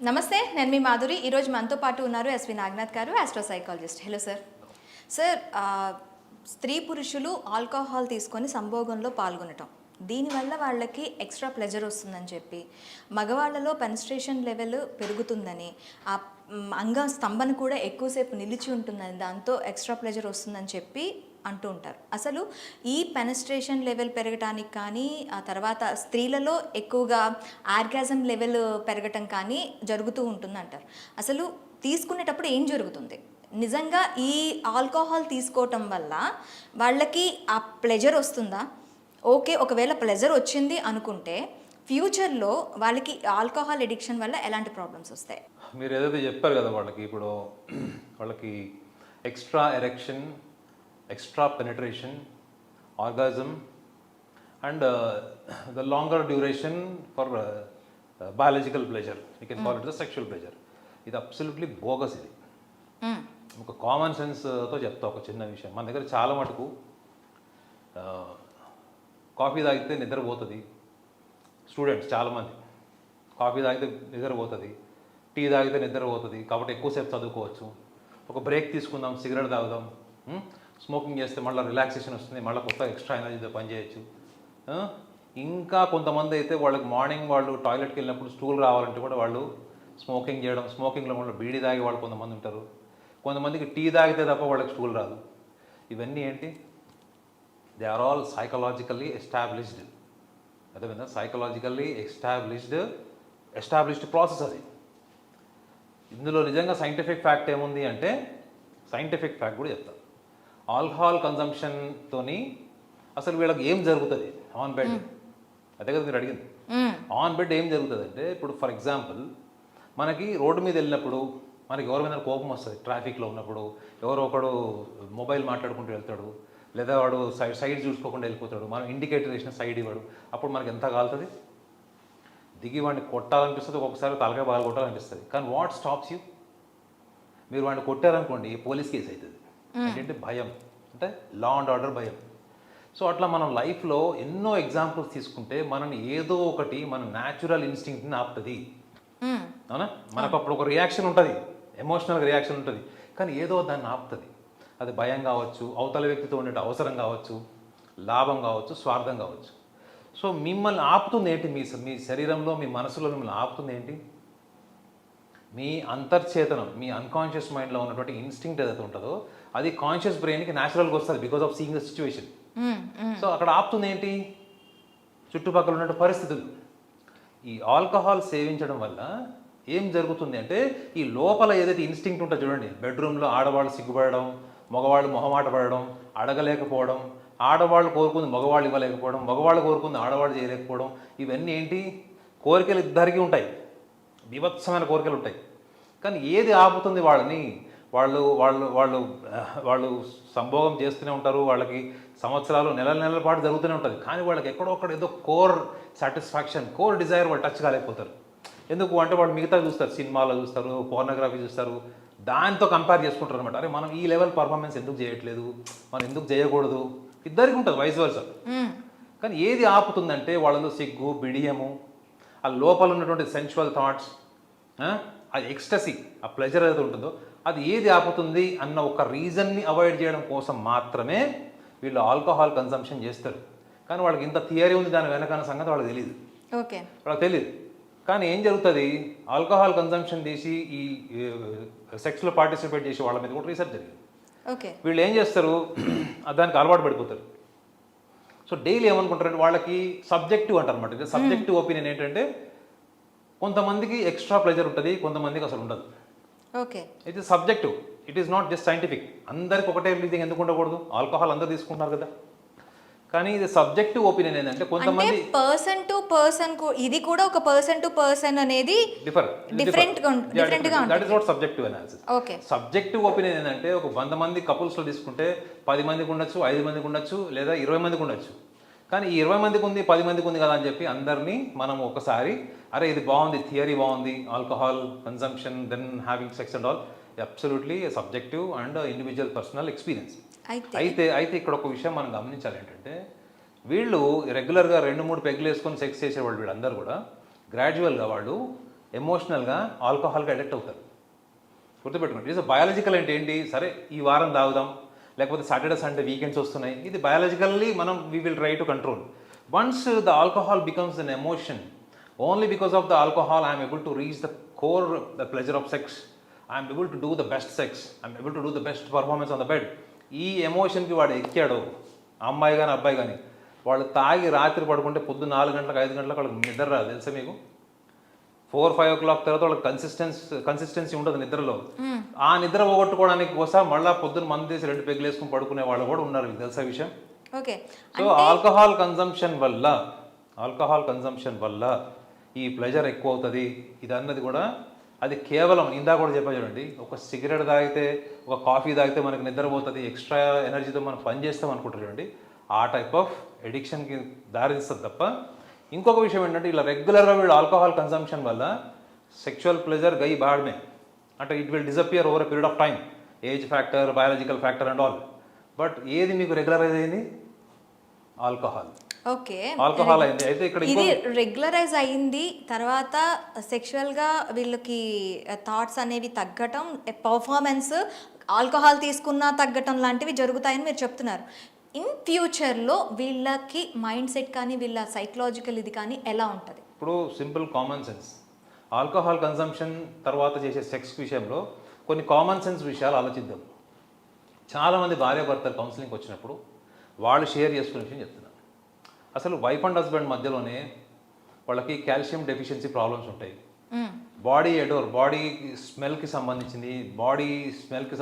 నమస్తే, నేను మీ మాధురి. ఈరోజు మనతో పాటు ఉన్నారు SV Naganath garu, astro psychologist. Hello sir. Sir, స్త్రీ పురుషులు ఆల్కహాల్ తీసుకొని సంభోగంలో పాల్గొనటం, దీనివల్ల వాళ్ళకి ఎక్స్ట్రా ప్లెజర్ వస్తుందని చెప్పి, మగవాళ్ళలో పెనిస్ట్రేషన్ లెవెల్ పెరుగుతుందని, ఆ అంగ స్తంభన కూడా ఎక్కువసేపు నిలిచి ఉంటుందని, దాంతో ఎక్స్ట్రా ప్లెజర్ వస్తుందని చెప్పి అంటూ ఉంటారు. అసలు ఈ పెనిస్ట్రేషన్ లెవెల్ పెరగటానికి కానీ, ఆ తర్వాత స్త్రీలలో ఎక్కువగా ఆర్గాజం లెవెల్ పెరగటం కానీ జరుగుతూ ఉంటుంది అంటారు. అసలు తీసుకునేటప్పుడు ఏం జరుగుతుంది? నిజంగా ఈ ఆల్కహాల్ తీసుకోవటం వల్ల వాళ్ళకి ఆ ప్లెజర్ వస్తుందా? ఓకే, ఒకవేళ ప్లెజర్ వచ్చింది అనుకుంటే ఫ్యూచర్లో వాళ్ళకి ఆల్కహాల్ ఎడిక్షన్ వల్ల ఎలాంటి ప్రాబ్లమ్స్ వస్తాయి? మీరు ఏదైతే చెప్పారు కదా, వాళ్ళకి ఇప్పుడు వాళ్ళకి extra erection, extra penetration, orgasm, and the longer duration for biological pleasure. You can call it the sexual pleasure. ఇది అబ్సల్యూట్లీ బోగస్. ఇది ఒక కామన్ సెన్స్తో చెప్తా ఒక చిన్న విషయం. మన దగ్గర చాలా మటుకు కాఫీ తాగితే నిద్రపోతుంది. స్టూడెంట్స్ చాలామంది కాఫీ తాగితే నిద్రపోతుంది, టీ తాగితే నిద్రపోతుంది, కాబట్టి ఎక్కువసేపు చదువుకోవచ్చు. ఒక బ్రేక్ తీసుకుందాం, సిగరెట్ తాగుదాం, స్మోకింగ్ చేస్తే మళ్ళీ రిలాక్సేషన్ వస్తుంది, మళ్ళీ కొత్త ఎక్స్ట్రా ఎనర్జీతో పనిచేయచ్చు. ఇంకా కొంతమంది అయితే వాళ్ళకి మార్నింగ్ వాళ్ళు టాయిలెట్కి వెళ్ళినప్పుడు స్టూల్ రావాలంటే కూడా వాళ్ళు స్మోకింగ్ చేయడం, స్మోకింగ్లో మళ్ళీ బీడీ తాగే వాళ్ళు కొంతమంది ఉంటారు. కొంతమందికి టీ తాగితే తప్ప వాళ్ళకి స్టూల్ రాదు. ఇవన్నీ ఏంటి? They are all psychologically established. అదేవిధంగా సైకలాజికల్లీ ఎస్టాబ్లిష్డ్ ప్రాసెస్ అది. ఇందులో నిజంగా సైంటిఫిక్ ఫ్యాక్ట్ ఏముంది అంటే, సైంటిఫిక్ ఫ్యాక్ట్ కూడా చెప్తాను. ఆల్కహాల్ కన్జంప్షన్తోని అసలు వీళ్ళకి ఏం జరుగుతుంది ఆన్ బెడ్? అదే కదా మీరు అడిగింది. ఆన్ బెడ్ ఏం జరుగుతుంది అంటే, ఇప్పుడు ఫర్ ఎగ్జాంపుల్ మనకి రోడ్డు మీద వెళ్ళినప్పుడు మనకి ఎవరి మీద కోపం వస్తుంది. ట్రాఫిక్లో ఉన్నప్పుడు ఎవరో ఒకడు మొబైల్ మాట్లాడుకుంటూ వెళ్తాడు, లేదా వాడు సైడ్ చూసుకోకుండా వెళ్ళిపోతాడు, మనం ఇండికేటర్ వేసిన సైడ్ ఇవ్వడు, అప్పుడు మనకి ఎంత కాలుతుంది? దిగి వాడిని కొట్టాలనిపిస్తుంది, ఒక్కొక్కసారి తలకాయ బాగా కొట్టాలనిపిస్తుంది. కానీ వాట్ స్టాప్స్ యూ? మీరు వాడిని కొట్టారనుకోండి, పోలీస్ కేసు అవుతుంది. ఏంటంటే భయం, అంటే లా అండ్ ఆర్డర్ భయం. సో అట్లా మనం లైఫ్లో ఎన్నో ఎగ్జాంపుల్స్ తీసుకుంటే మనని ఏదో ఒకటి మన న్యాచురల్ ఇన్స్టింక్ట్ని ఆపుతుంది. అవునా? మనకు అప్పుడు ఒక రియాక్షన్ ఉంటుంది, ఎమోషనల్ రియాక్షన్ ఉంటుంది, కానీ ఏదో దాన్ని ఆపుతుంది. అది భయం కావచ్చు, అవతల వ్యక్తితో ఉండే అవసరం కావచ్చు, లాభం కావచ్చు, స్వార్థం కావచ్చు. సో మిమ్మల్ని ఆపుతుంది ఏంటి? మీ శరీరంలో, మీ మనసులో మిమ్మల్ని ఆపుతుంది ఏంటి? మీ అంతర్చేతనం, మీ అన్కాన్షియస్ మైండ్లో ఉన్నటువంటి ఇన్స్టింక్ట్ ఏదైతే ఉంటుందో అది కాన్షియస్ బ్రెయిన్కి న్యాచురల్గా వస్తుంది because of seeing the situation. So అక్కడ ఆపుతుంది ఏంటి? చుట్టుపక్కల ఉన్న పరిస్థితులు. ఈ ఆల్కహాల్ సేవించడం వల్ల ఏం జరుగుతుంది అంటే, ఈ లోపల ఏదైతే ఇన్స్టింక్ట్ ఉంటుందో చూడండి, బెడ్రూమ్లో ఆడవాళ్ళు సిగ్గుపడడం, మగవాళ్ళు మొహమాట పడడం, అడగలేకపోవడం, ఆడవాళ్ళు కోరుకుంది మగవాళ్ళు ఇవ్వలేకపోవడం, మగవాళ్ళు కోరుకుంది ఆడవాళ్ళు చేయలేకపోవడం, ఇవన్నీ ఏంటి? కోరికలు ఇద్దరికీ ఉంటాయి, బీభత్సమైన కోరికలు ఉంటాయి. కానీ ఏది ఆపుతుంది వాళ్ళని? వాళ్ళు వాళ్ళు వాళ్ళు వాళ్ళు సంభోగం చేస్తూనే ఉంటారు, వాళ్ళకి సంవత్సరాలు నెలల పాటు జరుగుతూనే ఉంటుంది. కానీ వాళ్ళకి ఎక్కడో ఒకటి ఏదో కోర్ సాటిస్ఫాక్షన్, కోర్ డిజైర్ వాళ్ళు టచ్ కాలేకపోతారు. ఎందుకు అంటే వాళ్ళు మిగతా చూస్తారు, సినిమాలో చూస్తారు, పోర్నోగ్రఫీ చూస్తారు, దాంతో కంపేర్ చేసుకుంటారు అనమాట. అరే మనం ఈ లెవెల్ పర్ఫార్మెన్స్ ఎందుకు చేయట్లేదు, మనం ఎందుకు చేయకూడదు, ఇద్దరికి ఉంటుంది వైస్ వర్సా. కానీ ఏది ఆపుతుందంటే వాళ్ళలో సిగ్గు, బిడియము, ఆ లోపల ఉన్నటువంటి సెన్చువల్ థాట్స్, అది ఎక్స్టసీ, ఆ ప్లెజర్ ఏదైతే ఉంటుందో అది ఏది ఆపుతుంది అన్న ఒక రీజన్ని అవాయిడ్ చేయడం కోసం మాత్రమే వీళ్ళు ఆల్కహాల్ కన్సంప్షన్ చేస్తారు. కానీ వాళ్ళకి ఇంత థియరీ ఉంది దాని వెనకన్న సంగతి వాళ్ళకి తెలియదు. ఓకే, వాళ్ళకి తెలియదు. కానీ ఏం జరుగుతుంది? ఆల్కహాల్ కన్సంప్షన్ చేసి ఈ సెక్స్లో పార్టిసిపేట్ చేసే వాళ్ళ మీద కూడా రీసెర్చ్ జరిగింది. ఓకే, వీళ్ళు ఏం చేస్తారు? దానికి అలవాటు పడిపోతారు. సో డైలీ ఏమనుకుంటారంటే, వాళ్ళకి సబ్జెక్టివ్ అంటారు అనమాట. సబ్జెక్టివ్ ఒపీనియన్ ఏంటంటే, కొంతమందికి ఎక్స్ట్రా ప్లెజర్ ఉంటుంది, కొంతమందికి అసలు ఉండదు. Okay, it is subjective, it is not just scientific. అందరికి ఒకటే రీతింగ్ ఎందుకు ఉండకూడదు? ఆల్కహాల్ అందరూ తీసుకుంటున్నారు కదా. కానీ ఇది సబ్జెక్టివ్ ఒపీనియన్ ఏంటంటే, కొంతమంది పర్సన్ టు పర్సన్, ఇది కూడా ఒక పర్సన్ టు పర్సన్ అనేది డిఫరెంట్ గా ఉంటుంది. That is not subjective analysis. Okay, subjective opinion ఏంటంటే, ఒక 100 మంది కపుల్స్లో తీసుకుంటే 10 మందికి ఉండొచ్చు, 5 మందికి ఉండొచ్చు, లేదా 20 మందికి ఉండొచ్చు. కానీ ఈ 20 మందికి ఉంది, 10 మందికి ఉంది కదా అని చెప్పి అందరినీ మనం ఒకసారి, అరే ఇది బాగుంది, థియరీ బాగుంది, alcohol consumption then having sex and all, absolutely subjective and individual personal experience. అయితే ఇక్కడ ఒక విషయం మనం గమనించాలి ఏంటంటే, వీళ్ళు రెగ్యులర్గా 2-3 పెగ్గులు వేసుకొని సెక్స్ చేసేవాళ్ళు వీళ్ళందరూ కూడా గ్రాడ్యువల్గా వాళ్ళు ఎమోషనల్గా ఆల్కహాల్కి అడిక్ట్ అవుతారు. గుర్తుపెట్టుకోండి. ఇట్స్ బయాలజికల్ అంటే ఏంటి, సరే ఈ వారం తాగుదాం, లేకపోతే సాటర్డే సండే వీకెండ్స్ వస్తున్నాయి, ఇది బయాలజికల్లీ మనం we will try to control. Once the alcohol becomes an emotion, only because of the alcohol I'm able to reach the core the pleasure of sex, I'm able to do the best sex, I'm able to do the best performance on the bed. ఈ ఎమోషన్కి వాడు ఎక్కాడు, అమ్మాయి కానీ అబ్బాయి కానీ, వాళ్ళు తాగి రాత్రి పడుకుంటే పొద్దున్న 4 గంటలకు 5 గంటలకు వాళ్ళకి నిద్ర రాదు తెలుసా మీకు. 4-5 o'clock తర్వాత వాళ్ళకి కన్సిస్టెన్సీ ఉండదు నిద్రలో. ఆ నిద్ర పోగొట్టుకోవడానికి కోసం మళ్ళీ పొద్దున్న మందు తీసి 2 పెగ్గులు వేసుకుని పడుకునే వాళ్ళు కూడా ఉన్నారు, మీకు తెలుసా విషయం. ఓకే. సో ఆల్కహాల్ కన్జంప్షన్ వల్ల ఈ ప్లెజర్ ఎక్కువ అవుతుంది. ఇది అన్నది కూడా అది కేవలం ఇందాక కూడా చెప్పా చూడండి, ఒక సిగరెట్ తాగితే ఒక కాఫీ తాగితే మనకి నిద్రపోతుంది, ఎక్స్ట్రా ఎనర్జీతో మనం పని చేస్తాం అనుకుంటారు చూడండి, ఆ టైప్ ఆఫ్ ఎడిక్షన్కి దారితీస్తుంది తప్ప. ఇంకొక విషయం ఏంటంటే, ఇలా రెగ్యులర్గా వీళ్ళు ఆల్కహాల్ కన్సంప్షన్ వల్ల సెక్షువల్ ప్లెజర్ గై బాడ్మే, అంటే it will disappear over a period of time, age factor, biological factor and all. But ఏది మీకు రెగ్యులరైజ్ అయింది? ఆల్కహాల్. ఓకే, ఆల్కహాల్ అయింది. అయితే ఇక్కడ ఇది రెగ్యులరైజ్ అయింది, తర్వాత సెక్షువల్గా వీళ్ళకి థాట్స్ అనేవి తగ్గటం, పర్ఫార్మెన్స్ ఆల్కహాల్ తీసుకున్నా తగ్గటం లాంటివి జరుగుతాయని మీరు చెప్తున్నారు. ఇన్ ఫ్యూచర్లో వీళ్ళకి మైండ్ సెట్ కానీ వీళ్ళ సైకలాజికల్ ఇది కానీ ఎలా ఉంటుంది? ఇప్పుడు simple common sense, alcohol consumption తర్వాత చేసే సెక్స్ విషయంలో కొన్ని కామన్ సెన్స్ విషయాలు ఆలోచిద్దాం. చాలామంది భార్యాభర్తలు కౌన్సిలింగ్కి వచ్చినప్పుడు వాళ్ళు షేర్ చేసుకునే విషయం చెప్తున్నారు. అసలు వైఫ్ అండ్ హస్బెండ్ మధ్యలోనే వాళ్ళకి కాల్షియం డెఫిషియన్సీ ప్రాబ్లమ్స్ ఉంటాయి. బాడీ స్మెల్కి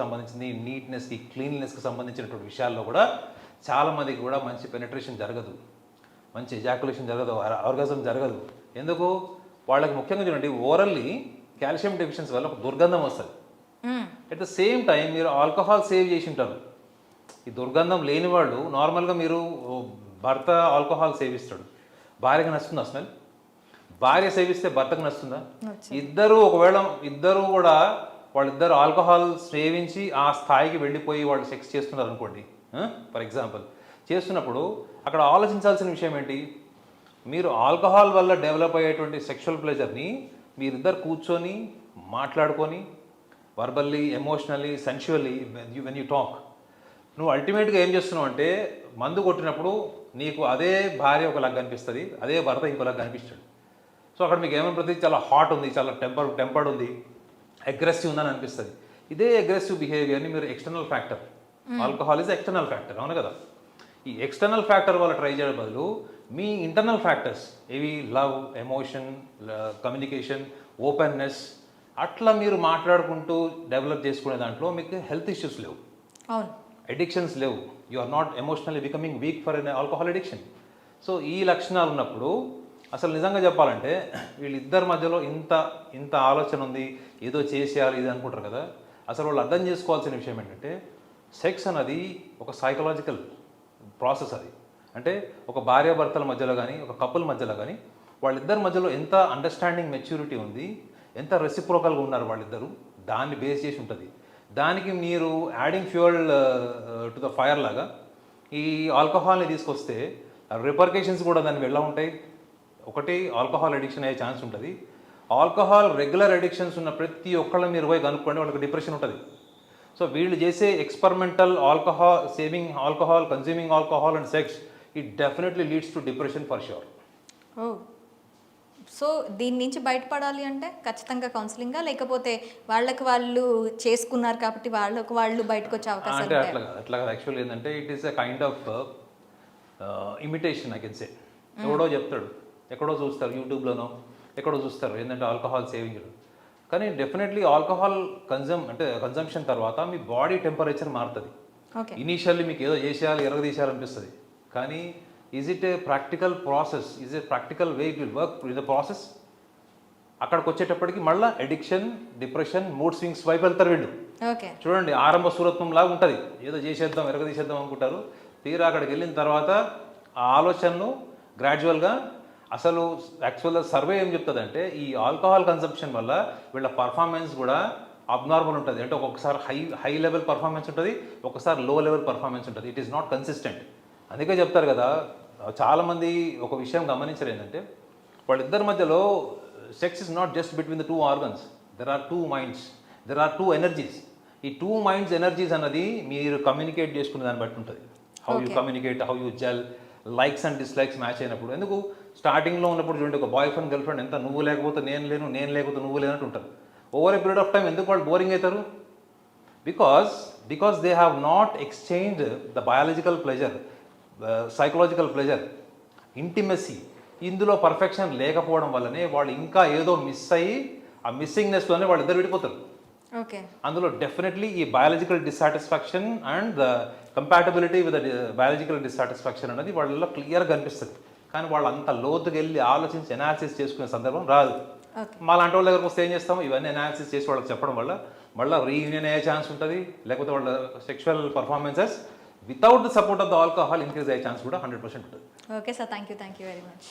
సంబంధించింది, నీట్నెస్కి, క్లీన్లెస్కి సంబంధించినటువంటి విషయాల్లో కూడా చాలామందికి కూడా మంచి పెనిట్రేషన్ జరగదు, మంచి ఎజాకులేషన్ జరగదు, ఆర్గాజం జరగదు. ఎందుకు? వాళ్ళకి ముఖ్యంగా చూడండి, ఓరల్లీ కాల్షియం డెఫిషియన్సీ వల్ల ఒక దుర్గంధం వస్తుంది. అట్ ద సేమ్ టైం మీరు ఆల్కహాల్ సేవ్ చేసి ఉంటారు. ఈ దుర్గంధం లేని వాళ్ళు నార్మల్గా మీరు భర్త ఆల్కహాల్ సేవిస్తాడు, భార్యకి నచ్చుతుందా స్మెల్? భార్య సేవిస్తే భర్తకు నచ్చుతుందా? ఇద్దరు కూడా వాళ్ళిద్దరు ఆల్కహాల్ సేవించి ఆ స్థాయికి వెళ్ళిపోయి వాళ్ళు సెక్స్ చేస్తున్నారు అనుకోండి, ఫర్ ఎగ్జాంపుల్ చేస్తున్నప్పుడు అక్కడ ఆలోచించాల్సిన విషయం ఏంటి? మీరు ఆల్కహాల్ వల్ల డెవలప్ అయ్యేటువంటి సెక్షువల్ ప్లెజర్ని మీరిద్దరు కూర్చొని మాట్లాడుకొని verbally, emotionally, sensually when you talk, నువ్వు అల్టిమేట్గా ఏం చేస్తున్నావు అంటే, మందు కొట్టినప్పుడు నీకు అదే భార్య ఒకలాగా కనిపిస్తుంది, అదే భర్త ఇంకోలాగా కనిపిస్తాడు. సో అక్కడ మీకు ఏమనిపిస్తుంది? చాలా హాట్ ఉంది, చాలా టెంపర్డ్ ఉంది, అగ్రెసివ్ ఉందని అనిపిస్తుంది. ఇదే అగ్రెసివ్ బిహేవియర్ని మీరు external factor, alcohol is external factor, అవును కదా. ఈ ఎక్స్టర్నల్ ఫ్యాక్టర్ వల్ల ట్రై చేయడం బదులు మీ ఇంటర్నల్ ఫ్యాక్టర్స్ ఇవి లవ్, ఎమోషన్, కమ్యూనికేషన్, ఓపెన్నెస్, అట్లా మీరు మాట్లాడుకుంటూ డెవలప్ చేసుకునే దాంట్లో మీకు హెల్త్ ఇష్యూస్ లేవు, అవును, అడిక్షన్స్ లేవు, you are not emotionally becoming weak for an alcohol addiction. So ఈ లక్షణాలు ఉన్నప్పుడు అసలు నిజంగా చెప్పాలంటే వీళ్ళిద్దరి మధ్యలో ఇంత ఆలోచన ఉంది, ఏదో చేసేయాలి ఇది అనుకుంటారు కదా. అసలు వాళ్ళు అర్థం చేసుకోవాల్సిన విషయం ఏంటంటే, సెక్స్ అన్నది ఒక సైకలాజికల్ ప్రాసెస్. అది అంటే ఒక భార్యాభర్తల మధ్యలో కానీ, ఒక కపుల్ మధ్యలో కానీ, వాళ్ళిద్దరి మధ్యలో ఎంత అండర్స్టాండింగ్, మెచ్యూరిటీ ఉంది, ఎంత రెసిప్రోకల్గా ఉన్నారు వాళ్ళిద్దరు, దాన్ని బేస్ చేసి ఉంటుంది. దానికి మీరు adding fuel to the fire లాగా ఈ ఆల్కహాల్ని తీసుకొస్తే రిపర్కేషన్స్ కూడా దానికి ఎలా ఉంటాయి? ఒకటి, ఆల్కహాల్ అడిక్షన్ అయ్యే ఛాన్స్ ఉంటుంది. ఆల్కహాల్ రెగ్యులర్ అడిక్షన్స్ ఉన్న ప్రతి ఒక్కళ్ళని మీరు పోయి కనుక్కోండి, వాళ్ళకి డిప్రెషన్ ఉంటుంది. సో వీళ్ళు చేసే experimental saving alcohol, consuming alcohol and sex, it definitely leads to depression for sure. Oh, so దీని నుంచి బయటపడాలి అంటే ఖచ్చితంగా కౌన్సిలింగా, లేకపోతే వాళ్ళు చేసుకున్నారు కాబట్టి వాళ్ళు బయటకు వచ్చే అవకాశం అంటే అట్లా యాక్చువల్ ఏంటంటే, it is a kind of imitation I can say. ఎవడో చెప్తాడు, ఎక్కడో చూస్తారు, యూట్యూబ్లోనో ఎక్కడో చూస్తారు ఏంటంటే ఆల్కహాల్ సేవింగ్. కానీ డెఫినెట్లీ ఆల్కహాల్ కన్జంప్షన్ తర్వాత మీ బాడీ టెంపరేచర్ మారుతుంది. ఇనీషియల్లీ మీకు ఏదో చేసేయాలి, ఎరగదీసేయాలనిపిస్తుంది, కానీ is it a practical process? Is a practical way it will work in the process? అక్కడికి వచ్చేటప్పటికి మళ్ళీ అడిక్షన్, డిప్రెషన్, మూడ్ స్వింగ్స్ వైపు వెళ్తారు వీళ్ళు. చూడండి, ఆరంభ సూరత్వం లాగా ఉంటుంది, ఏదో చేసేద్దాం, ఎరగదీసేద్దాం అనుకుంటారు. తీరా అక్కడికి వెళ్ళిన తర్వాత ఆ ఆలోచనలు గ్రాడ్యువల్గా, అసలు యాక్చువల్గా సర్వే ఏం చెప్తుందంటే, ఈ ఆల్కహాల్ కన్సంప్షన్ వల్ల వీళ్ళ పర్ఫార్మెన్స్ కూడా అబ్నార్మల్ ఉంటుంది. అంటే ఒక్కొక్కసారి హై లెవెల్ పర్ఫార్మెన్స్ ఉంటుంది, ఒక్కసారి లో లెవెల్ పర్ఫార్మెన్స్ ఉంటుంది. It is not consistent. అందుకే చెప్తారు కదా, చాలామంది ఒక విషయం గమనించరు ఏంటంటే, వాళ్ళిద్దరి మధ్యలో sex is not just between the two organs, there are two minds, there are two energies. ఈ టూ మైండ్స్ ఎనర్జీస్ అన్నది మీరు కమ్యూనికేట్ చేసుకునే దాన్ని బట్టి ఉంటుంది. How you communicate, how you gel, likes and dislikes match అయినప్పుడు. ఎందుకు స్టార్టింగ్లో ఉన్నప్పుడు చూడండి, ఒక బాయ్ ఫ్రెండ్ గర్ల్ ఫ్రెండ్ ఎంత నువ్వు లేకపోతే నేను లేను, నేను లేకపోతే నువ్వు లేనట్టు ఉంటారు. Over a period of time ఎందుకు వాళ్ళు బోరింగ్ అవుతారు? Because they have not exchange the biological pleasure, psychological pleasure, intimacy. ఇందులో పర్ఫెక్షన్ లేకపోవడం వల్లనే వాళ్ళు ఇంకా ఏదో మిస్ అయ్యి ఆ మిస్సింగ్నెస్లోనే వాళ్ళు ఇద్దరు విడిపోతారు. ఓకే. అందులో డెఫినెట్లీ ఈ biological dissatisfaction and the compatibility with biological dissatisfaction అనేది వాళ్ళలో క్లియర్గా కనిపిస్తుంది. కానీ వాళ్ళు అంత లోతుకి వెళ్ళి ఆలోచించి ఎనాలిసిస్ చేసుకునే సందర్భం రాదు. మా లాంటి వాళ్ళ దగ్గరకు వస్తే ఏం చేస్తాము, ఇవన్నీ ఎనాలిసిస్ చేసి వాళ్ళకి చెప్పడం వల్ల మళ్ళీ రీయూనియన్ అయ్యే ఛాన్స్ ఉంటుంది, లేకపోతే వాళ్ళ sexual performances without the support of the alcohol increase అయ్యే ఛాన్స్ కూడా 100% ఉంటుంది. Okay sir, thank you very much.